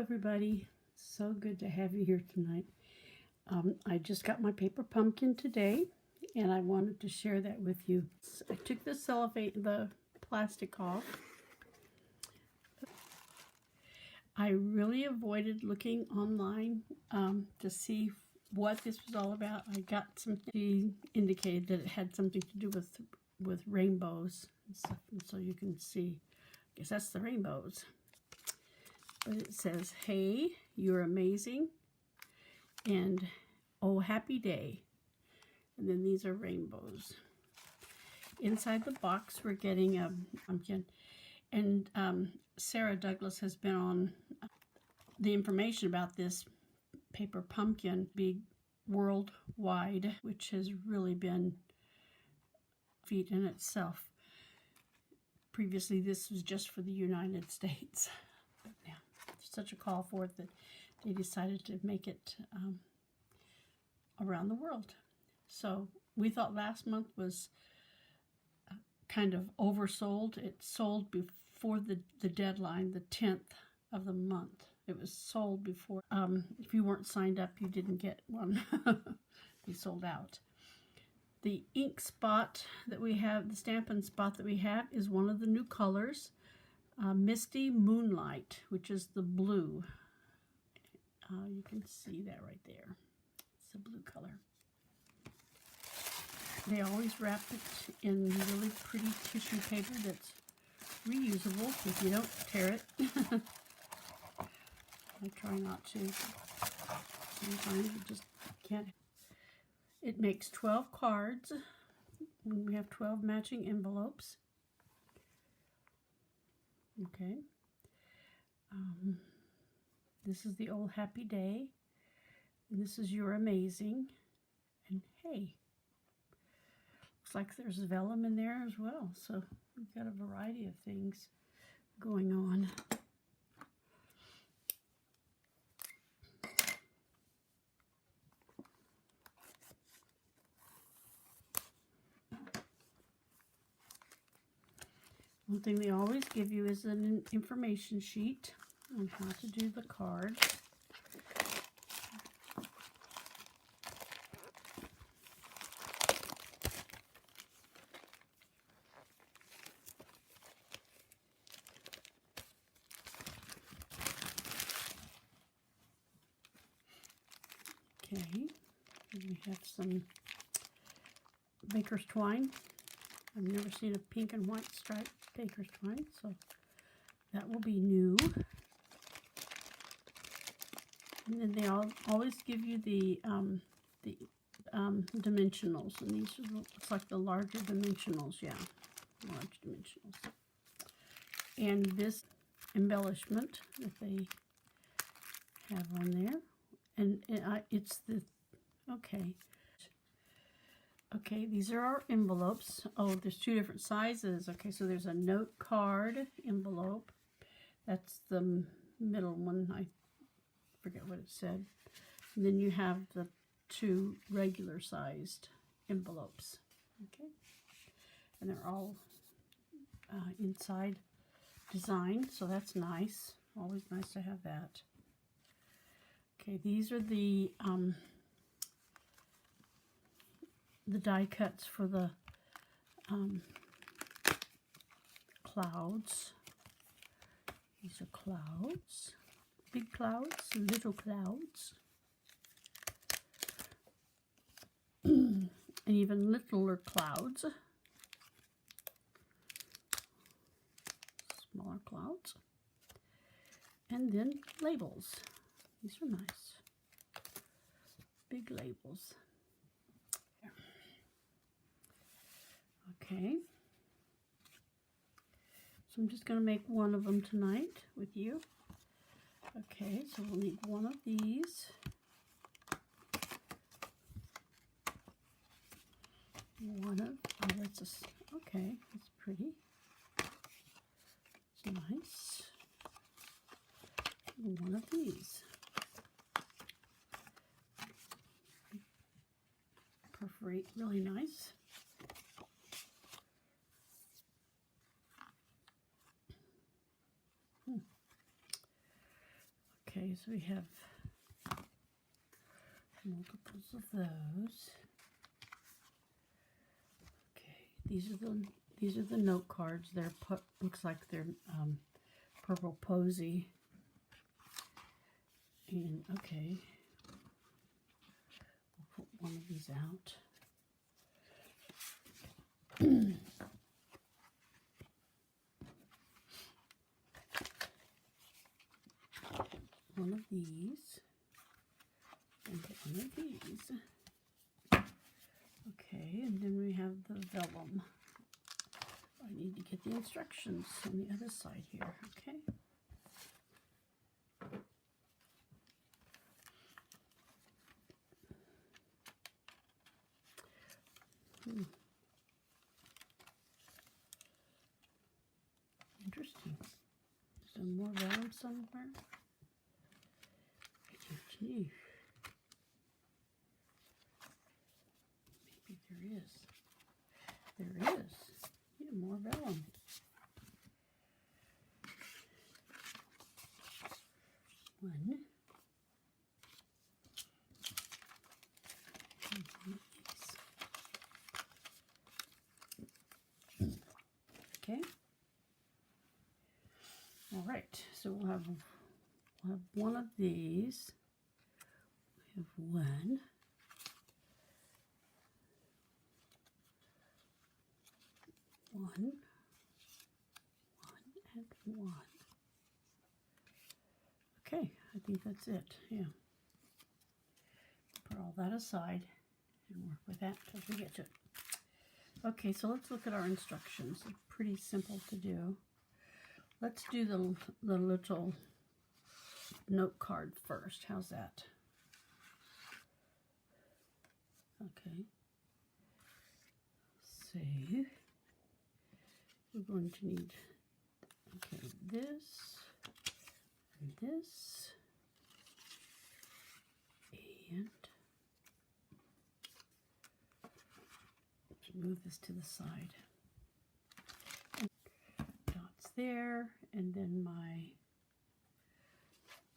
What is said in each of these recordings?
everybody. So good to have you here tonight. I just got my paper pumpkin today, and I wanted to share that with you. I took the plastic off. I really avoided looking online to see what this was all about. I got she indicated that it had something to do with rainbows and stuff, and so you can see. I guess that's the rainbows. But it says, "Hey, you're amazing," and "Oh, happy day." And then these are rainbows. Inside the box, we're getting a pumpkin. And Sarah Douglas has been on the information about this paper pumpkin big worldwide, which has really been a feat in itself. Previously, this was just for the United States. But now, there's such a call for it that they decided to make it around the world. So we thought last month was kind of oversold. It sold before the deadline, the 10th of the month. It was sold before. If you weren't signed up, you didn't get one. You sold out. The ink spot that we have, the Stampin' Spot that we have, is one of the new colors, Misty Moonlight, which is the blue. You can see that right there. It's a blue color. They always wrap it in really pretty tissue paper that's reusable if you don't tear it. I try not to. Sometimes you just can't. It makes 12 cards. We have 12 matching envelopes. Okay. This is the old happy day. And this is you're amazing. And hey. Looks like there's vellum in there as well. So we've got a variety of things going on. One thing they always give you is an information sheet on how to do the card. Okay, we have some baker's twine. I've never seen a pink and white striped baker's twine, so that will be new. And then they always give you the dimensionals, and these are looks like the larger dimensionals, yeah, large dimensionals. And this embellishment that they have on there, and it's the Okay, these are our envelopes. Oh, there's two different sizes. Okay, so there's a note card envelope. That's the middle one. I forget what it said. And then you have the two regular sized envelopes. Okay, and they're all inside design, so that's nice. Always nice to have that. Okay, these are the die cuts for the clouds. These are clouds, big clouds, little clouds, and even littler clouds, smaller clouds, and then labels. These are nice, big labels. Okay, so I'm just going to make one of them tonight with you. Okay, so we'll need one of these. Okay, that's pretty. It's nice. One of these. Perforate really nice. Okay, so we have multiples of those. Okay, these are the note cards. They're looks like they're purple posy. And okay, we'll put one of these out. One of these, and one of these. Okay, and then we have the vellum. I need to get the instructions on the other side here, okay? Interesting. Is there more vellum somewhere? Gee. Maybe there is. There is. Yeah, more vellum. One. Okay. All right. So we'll have one of these. We have one. One, and one. Okay, I think that's it, yeah. Put all that aside and work with that until we get to it. Okay, so let's look at our instructions. They're pretty simple to do. Let's do the little note card first. How's that? Okay. Save. We're going to need, okay, this, and this, and let's move this to the side. And dots there, and then my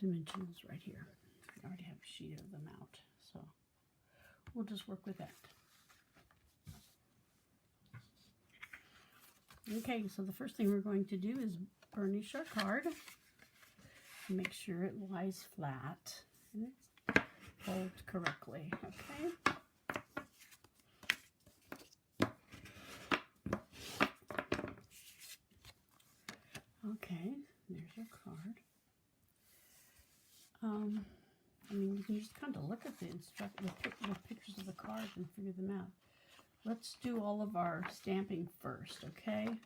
dimensions right here. I already have a sheet of them out, so we'll just work with that. Okay, so the first thing we're going to do is burnish our card. Make sure it lies flat and it's folded correctly, okay? Okay, there's our card. I mean, you can just kind of look at the pictures of the cards and figure them out. Let's do all of our stamping first, okay?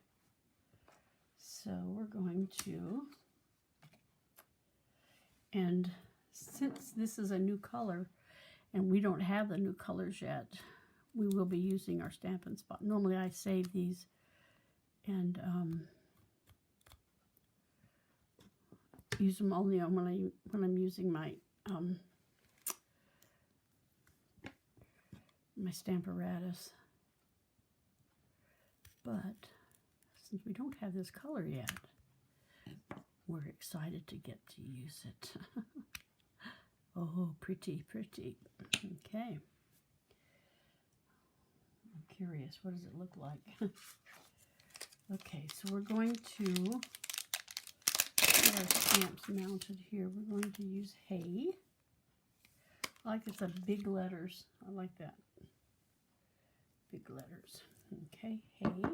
So we're going to, and since this is a new color and we don't have the new colors yet, we will be using our Stampin' Spot. Normally I save these and use them only on when I'm using my my Stamparatus. But since we don't have this color yet, we're excited to get to use it. Oh, pretty, pretty. Okay. I'm curious, what does it look like? Okay, so we're going to get our stamps mounted here. We're going to use Hey. I like it's a big letters. I like that. Big letters. Okay, Hey.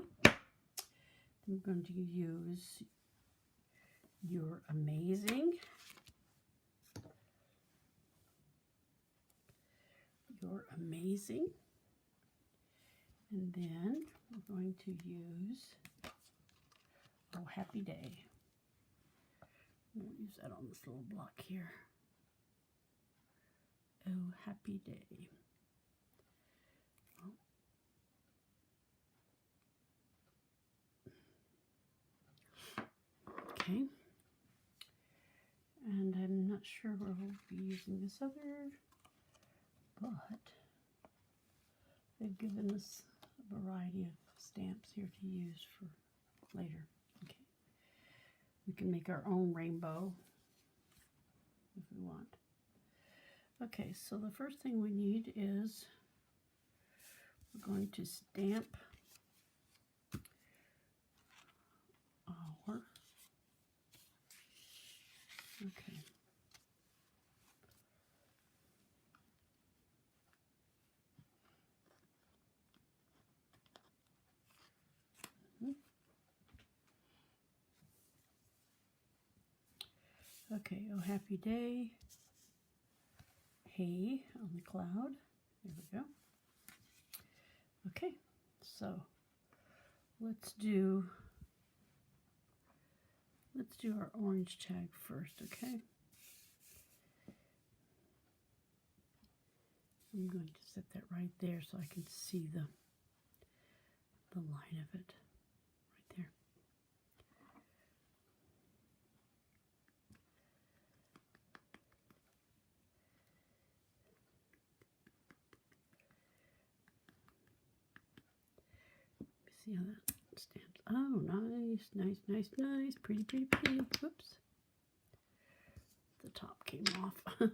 I'm going to use You're Amazing. You're Amazing. And then we're going to use Oh Happy Day. We'll use that on this little block here. Oh Happy Day. Okay, and I'm not sure where we'll be using this other, but they've given us a variety of stamps here to use for later. Okay, we can make our own rainbow. if we want. Okay, so the first thing we need is we're going to stamp our, okay. Okay, oh happy day, hey on the cloud, there we go. Okay, so let's do our orange tag first, okay? I'm going to set that right there so I can see the line of it right there. See how that stamps. Oh, nice, nice, nice, nice. Pretty, pretty, pretty. Whoops. The top came off. Okay.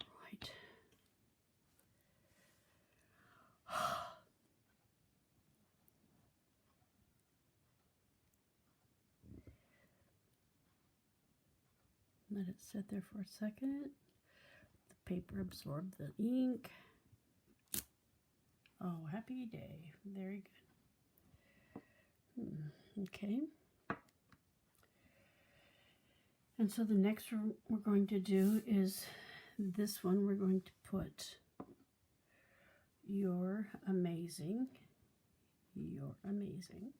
All right. Let it sit there for a second. The paper absorbed the ink. Oh, happy day. Very good. Okay. And so the next we're going to do is this one. We're going to put "You're amazing." You're amazing.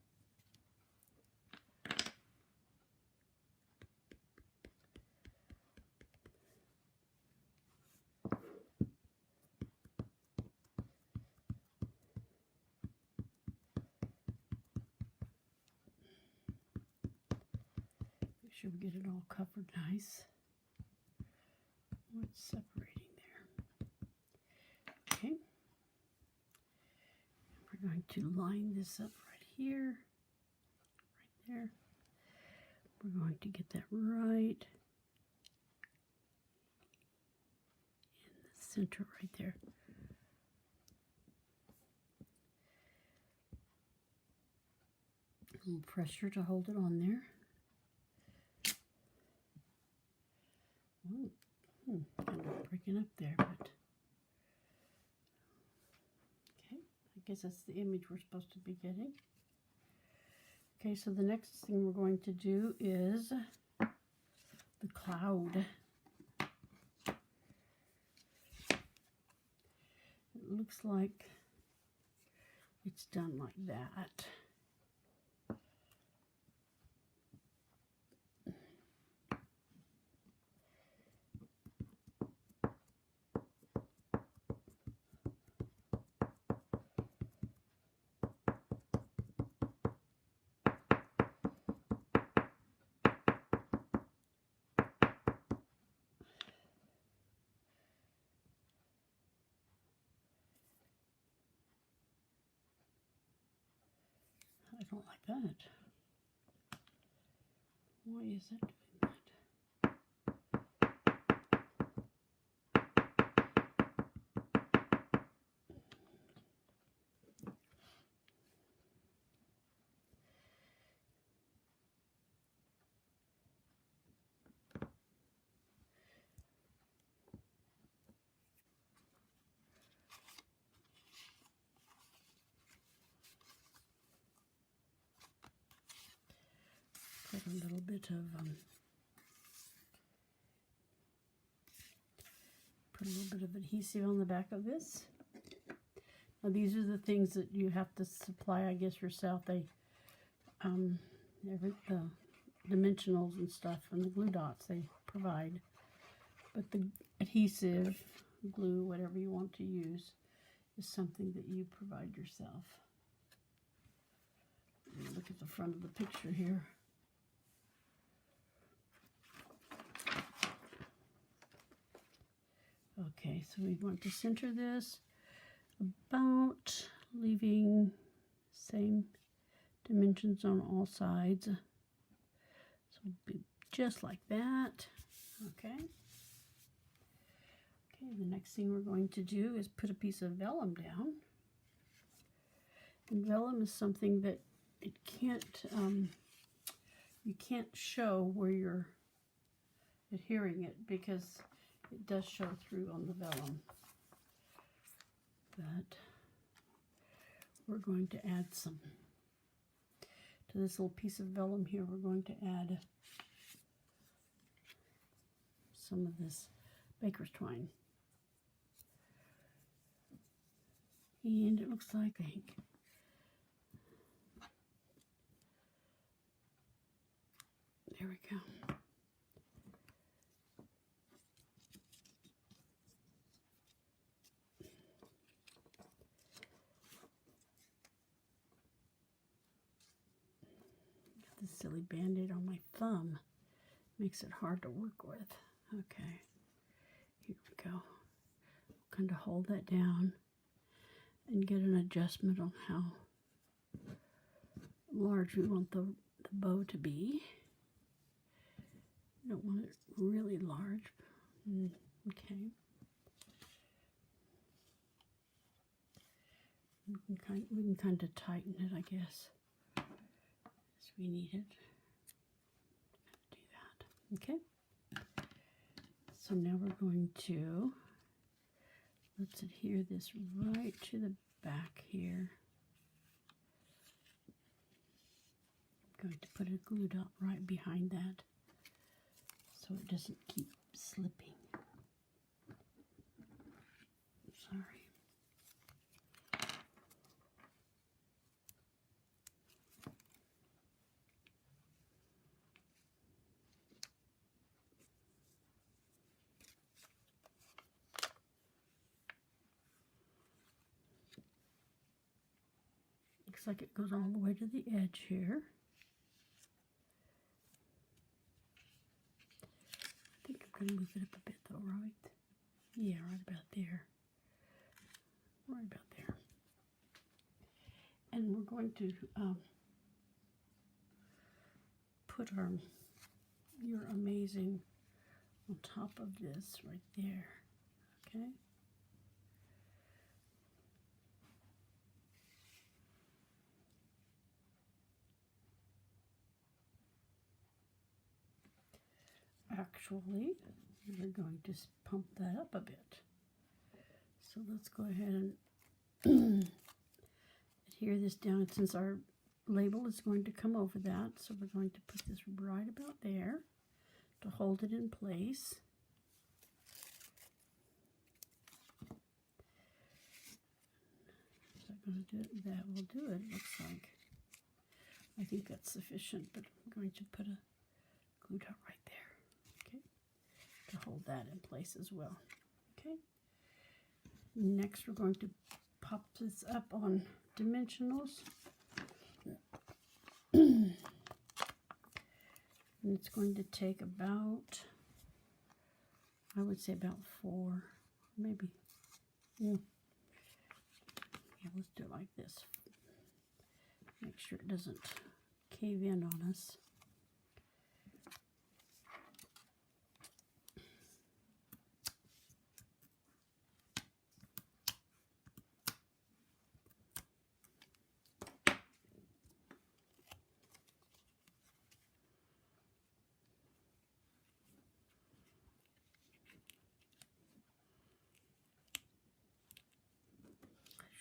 Make sure we get it all covered nice. What's separating there? Okay. We're going to line this up right here, right there. We're going to get that right in the center right there. A little pressure to hold it on there. Kind of breaking up there, but okay. I guess that's the image we're supposed to be getting. Okay, so the next thing we're going to do is the cloud. It looks like it's done like that. I don't like that. Why is it doing that? Put a little bit of adhesive on the back of this. Now these are the things that you have to supply, I guess, yourself. They the dimensionals and stuff and the glue dots they provide, but the adhesive, glue, whatever you want to use, is something that you provide yourself. Look at the front of the picture here. Okay, so we want to center this about leaving same dimensions on all sides. So it'll be just like that. Okay. Okay, the next thing we're going to do is put a piece of vellum down. And vellum is something that it can't, you can't show where you're adhering it because it does show through on the vellum. But we're going to add some to this little piece of vellum here. We're going to add some of this baker's twine. And it looks like ink. There we go. Got this silly band-aid on my thumb. Makes it hard to work with. Okay. Here we go. Kind of hold that down and get an adjustment on how large we want the bow to be. You don't want it really large. Okay. We can kind of tighten it, I guess, as we need it. Do that. Okay. So now we're going to, let's adhere this right to the back here. I'm going to put a glue dot right behind that so it doesn't keep slipping. Sorry. Looks like it goes all the way to the edge here. I think I'm going to move it up a bit though, right? Yeah, right about there. Right about there. And we're going to put our You're Amazing on top of this right there. Okay? Actually, we're going to pump that up a bit. So let's go ahead and adhere this down since our label is going to come over that. So we're going to put this right about there to hold it in place. Is that going to do it? That will do it, looks like. I think that's sufficient, but I'm going to put a glue dot right there, okay, to hold that in place as well. Okay. Next, we're going to pop this up on dimensionals. And it's going to take about, I would say about 4, maybe. Yeah, let's do it like this. Make sure it doesn't cave in on us.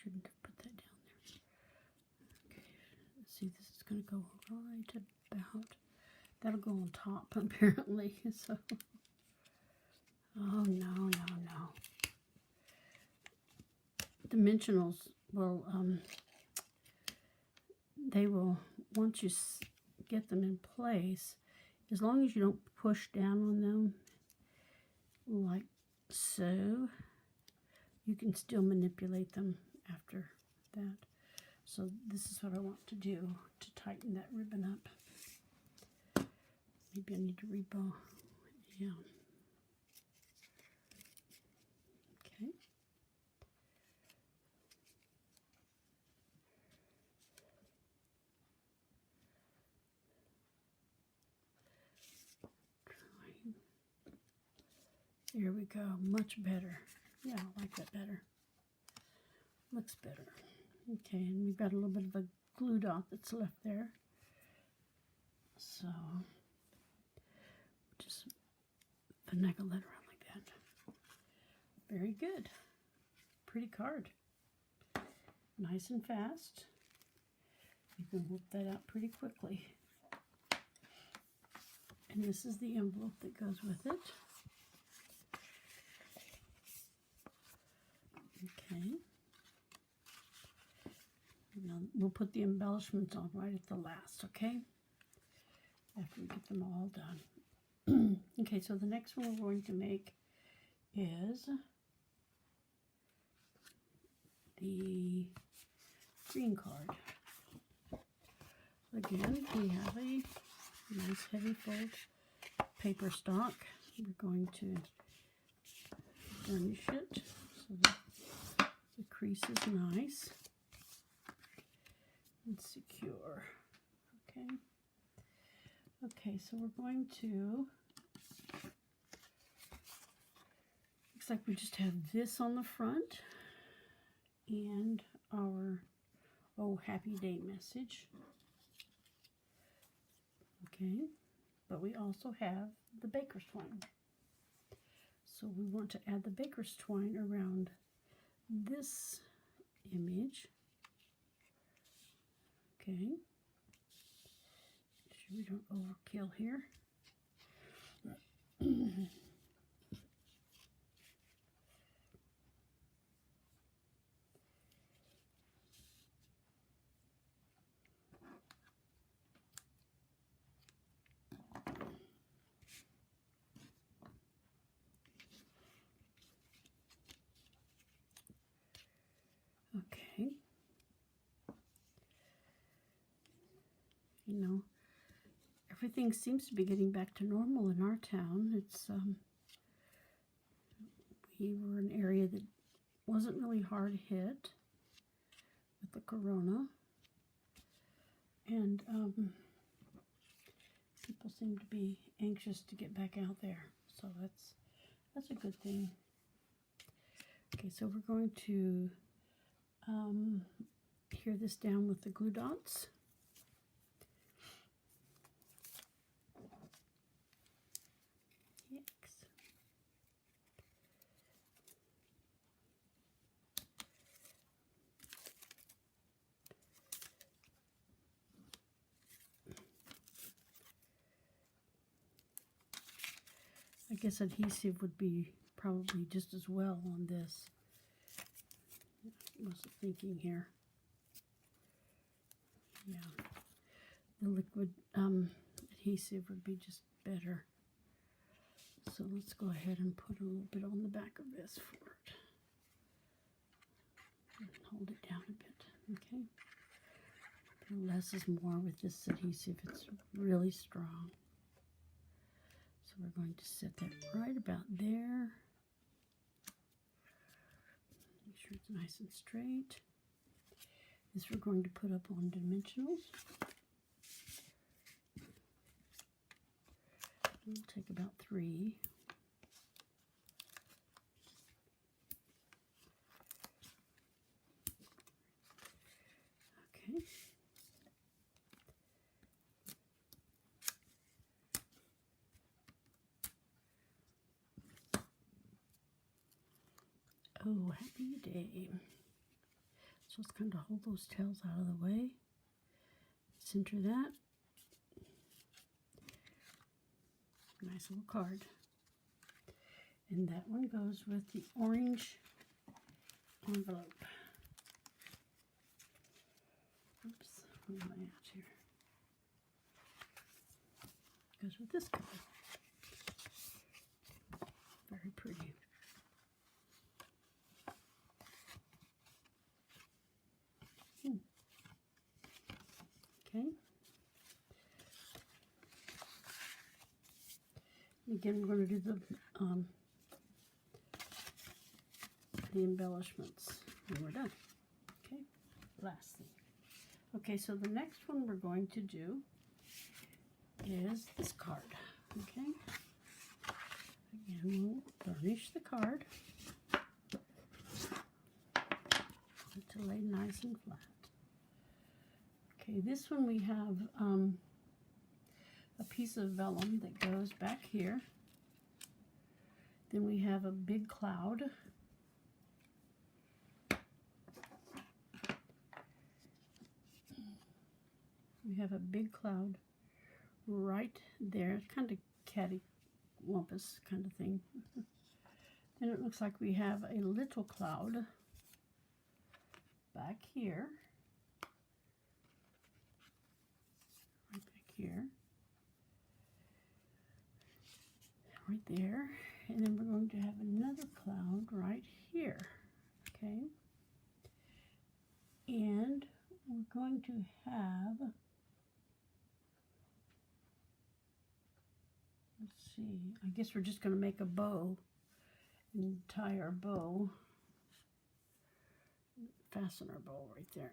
Shouldn't have put that down there. Okay, let's see, this is going to go right about, that'll go on top apparently, so, oh no. Dimensionals will, they will, once you get them in place, as long as you don't push down on them like so, you can still manipulate them after that. So this is what I want to do to tighten that ribbon up. Maybe I need to rebow. Yeah. Okay. Here we go. Much better. Yeah, I like that better. Looks better. Okay, and we've got a little bit of a glue dot that's left there. So just finagle that around like that. Very good. Pretty card. Nice and fast. You can whip that out pretty quickly. And this is the envelope that goes with it. Okay. Now we'll put the embellishments on right at the last, okay? After we get them all done. Okay, so the next one we're going to make is the green card. Again, we have a nice heavy fold paper stock. We're going to burnish it so that the crease is nice and secure. Okay. Okay, so we're going to, looks like we just have this on the front and our "Oh Happy Day" message. Okay, but we also have the baker's twine. So we want to add the baker's twine around this image. Okay, make sure we don't overkill here. Okay. You know, everything seems to be getting back to normal in our town. It's we were an area that wasn't really hard hit with the corona, and people seem to be anxious to get back out there. So that's a good thing. Okay, so we're going to adhere this down with the glue dots. I guess adhesive would be probably just as well on this. I wasn't thinking here. Yeah, the liquid adhesive would be just better. So let's go ahead and put a little bit on the back of this for it. And hold it down a bit, okay? Less is more with this adhesive. It's really strong. So we're going to set that right about there. Make sure it's nice and straight. This we're going to put up on dimensionals. We'll take about 3. Okay. Oh, happy day. So let's kind of hold those tails out of the way. Center that. Nice little card. And that one goes with the orange envelope. Oops, where am I at here? Goes with this color. Very pretty. Okay. Again, we're going to do the embellishments when we're done. Okay, last thing. Okay, so the next one we're going to do is this card. Okay, And we'll burnish the card. To lay nice and flat. Okay, this one we have a piece of vellum that goes back here. Then we have a big cloud. We have a big cloud right there, kind of cattywampus kind of thing. Then it looks like we have a little cloud back here, right back here, right there, and then we're going to have another cloud right here, okay? And we're going to have, let's see, I guess we're just going to make a bow and tie our bow. Fasten our bow right there.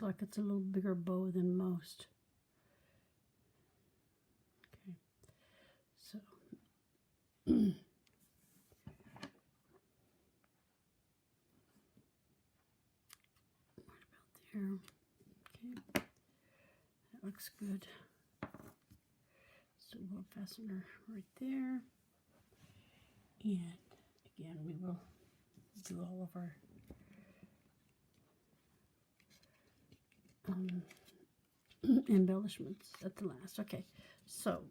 Looks like it's a little bigger bow than most. Okay, so right about there. Okay. Looks good. So we'll fasten her right there. And again, we will do all of our embellishments at the last. Okay, so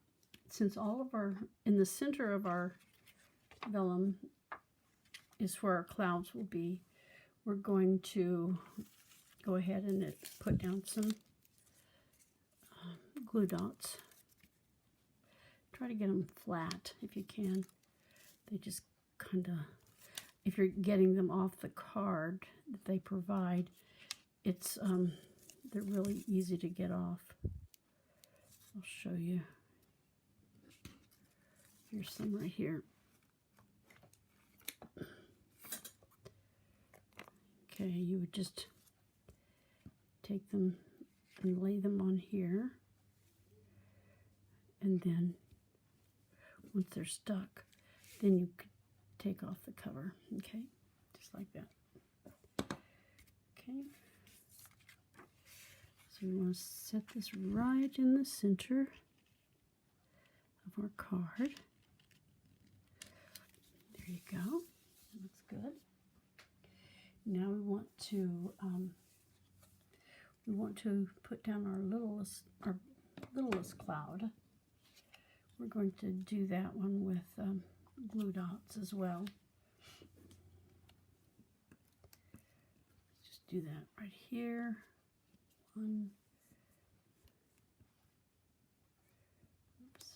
since all of our, in the center of our vellum is where our clouds will be, we're going to go ahead and put down some glue dots. Try to get them flat if you can. They just kind of, if you're getting them off the card that they provide, it's they're really easy to get off. I'll show you. Here's some right here. Okay, you would just take them and lay them on here. And then once they're stuck, then you could take off the cover, okay? Just like that. Okay. So we want to set this right in the center of our card. There you go. That looks good. Now we want to put down our littlest cloud. We're going to do that one with glue dots as well. Just do that right here. 1, oops,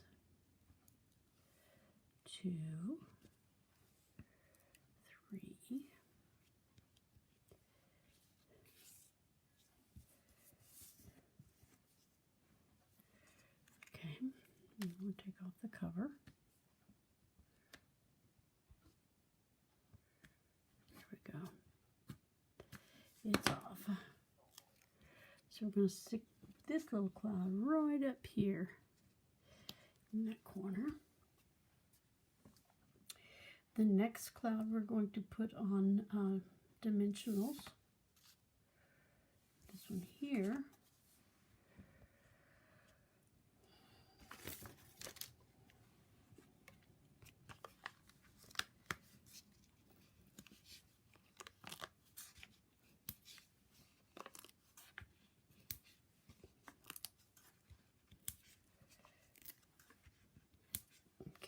2, 3, okay, and we'll take off the cover. There we go. It's off. So we're going to stick this little cloud right up here in that corner. The next cloud we're going to put on dimensionals. This one here.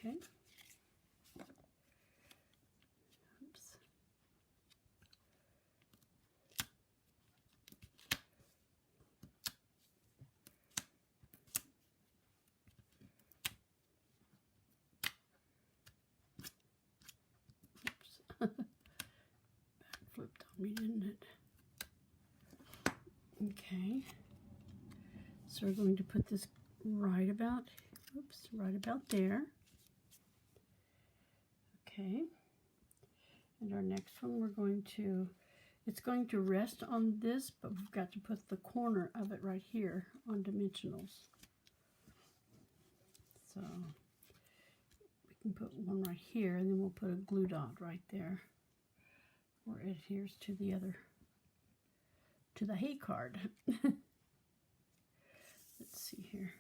Okay. Oops. Back flipped on me, didn't it? Okay. So we're going to put this right about, oops, right about there. Okay. And our next one, we're going to It's going to rest on this, but we've got to put the corner of it right here on dimensionals. So we can put one right here, and then we'll put a glue dot right there where it adheres to the other, to the hay card. Let's see here.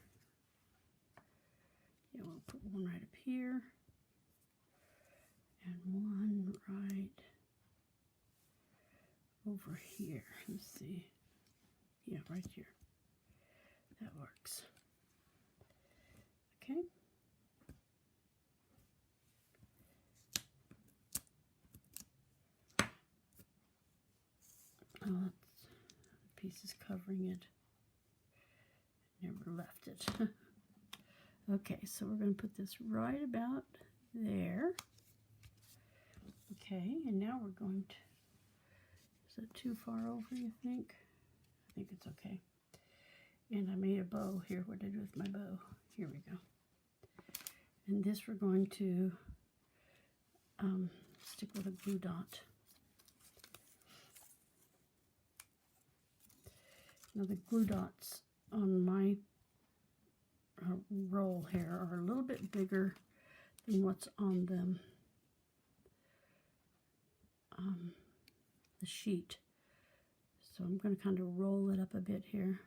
Yeah, we'll put one right up here and one right over here. Let's see. Yeah, right here. That works. Okay. Oh, the piece is covering it. Never left it. Okay, so we're going to put this right about there. Okay, and now we're going to, is that too far over, you think? I think it's okay. And I made a bow here. What did I do with my bow? Here we go. And this we're going to stick with a glue dot. Now the glue dots on my roll here are a little bit bigger than what's on them. The sheet. So I'm going to kind of roll it up a bit here.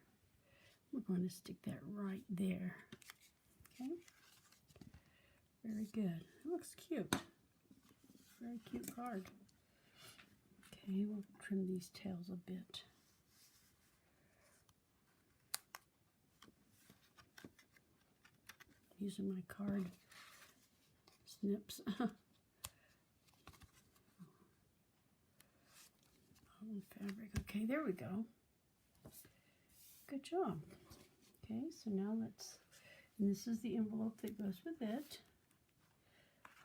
We're going to stick that right there. Okay. Very good. It looks cute. Very cute card. Okay, we'll trim these tails a bit. Using my card snips. Fabric. Okay, there we go. Good job. Okay, so now let's, and this is the envelope that goes with it.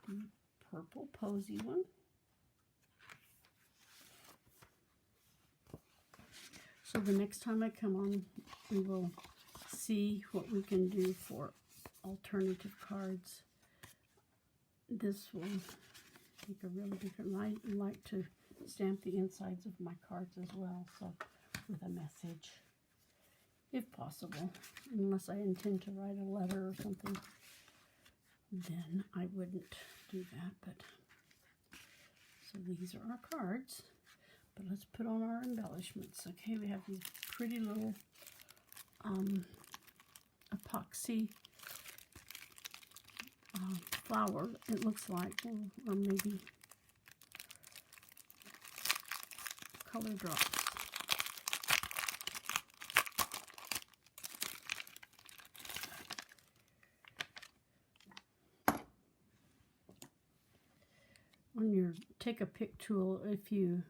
The purple posy one. So the next time I come on, we will see what we can do for alternative cards. This will make a really different light. I like to stamp the insides of my cards as well, so with a message, if possible. Unless I intend to write a letter or something, then I wouldn't do that. But so these are our cards, but let's put on our embellishments. Okay, we have these pretty little epoxy flower, it looks like, or maybe color drops. On your take a pick tool, if you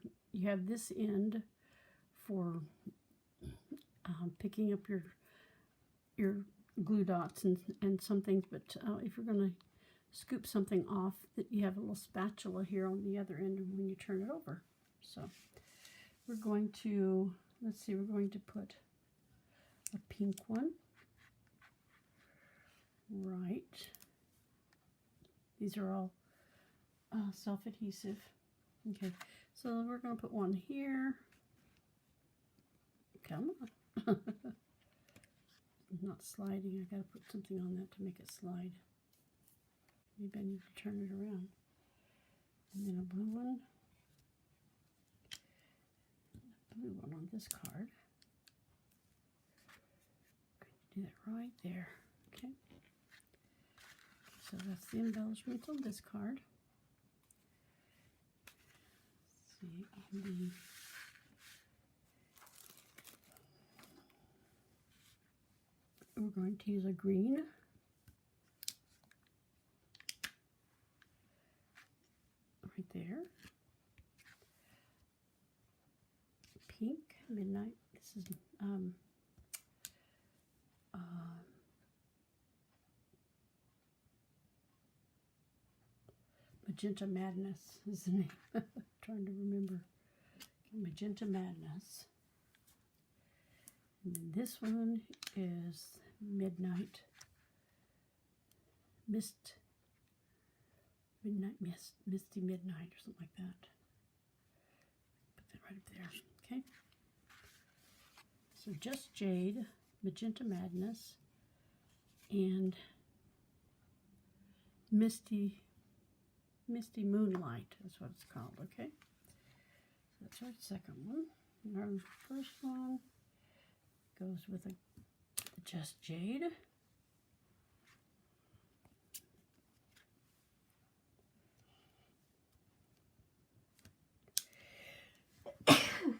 have this end for picking up your glue dots and some things, but if you're going to scoop something off, that you have a little spatula here on the other end when you turn it over. So we're going to, let's see, we're going to put a pink one right. These are all self-adhesive. Okay, so we're going to put one here. Come on. Not sliding. I gotta put something on that to make it slide. Maybe I need to turn it around. And then a blue one. A blue one on this card. Do that right there. Okay. So that's the embellishments on this card. Let's see on the we're going to use a green. Right there. Pink, midnight. This is Magenta Madness is the name. Trying to remember. Magenta Madness. And then this one is Midnight Mist. Midnight Mist, Misty Midnight, or something like that. Put that right up there. Okay. So Just Jade, Magenta Madness, and Misty Moonlight is what it's called, okay? So that's our second one. And our first one goes with a Just Jade.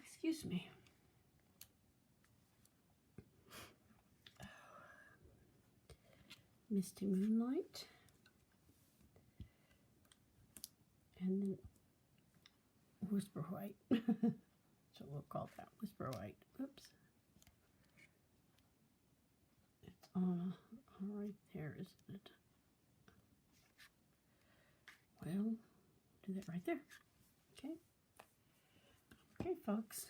Excuse me. Misty Moonlight. And then Whisper White. So we'll call that Whisper White. Oops. It's on right there, isn't it? Well, do that right there. Okay. Okay, folks.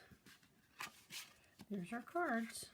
There's our cards.